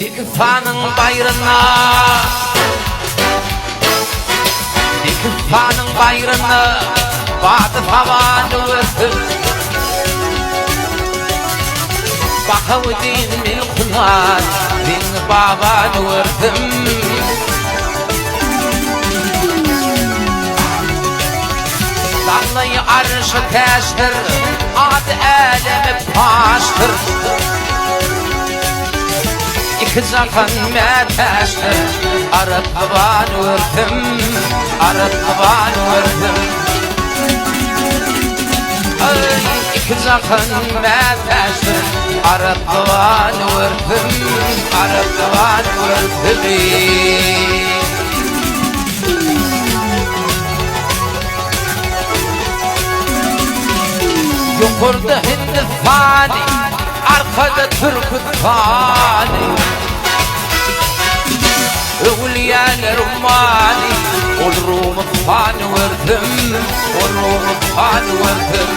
İkfanın bayrına, İkfanın bayrına batı tavanı örtüp Bakavudin milkunar din babanı örtüm Dallayı arşı teştir ad elemi paştır İki zakan meteştir arıp babanı örtüm arıp babanı örtüm İki zakan meteştir arıp babanı örtüm arıp babanı örtüm Yukarıda Hindistani, arkada Türkistani Evliyalar mani, olurum fan verdim, olurum fan verdim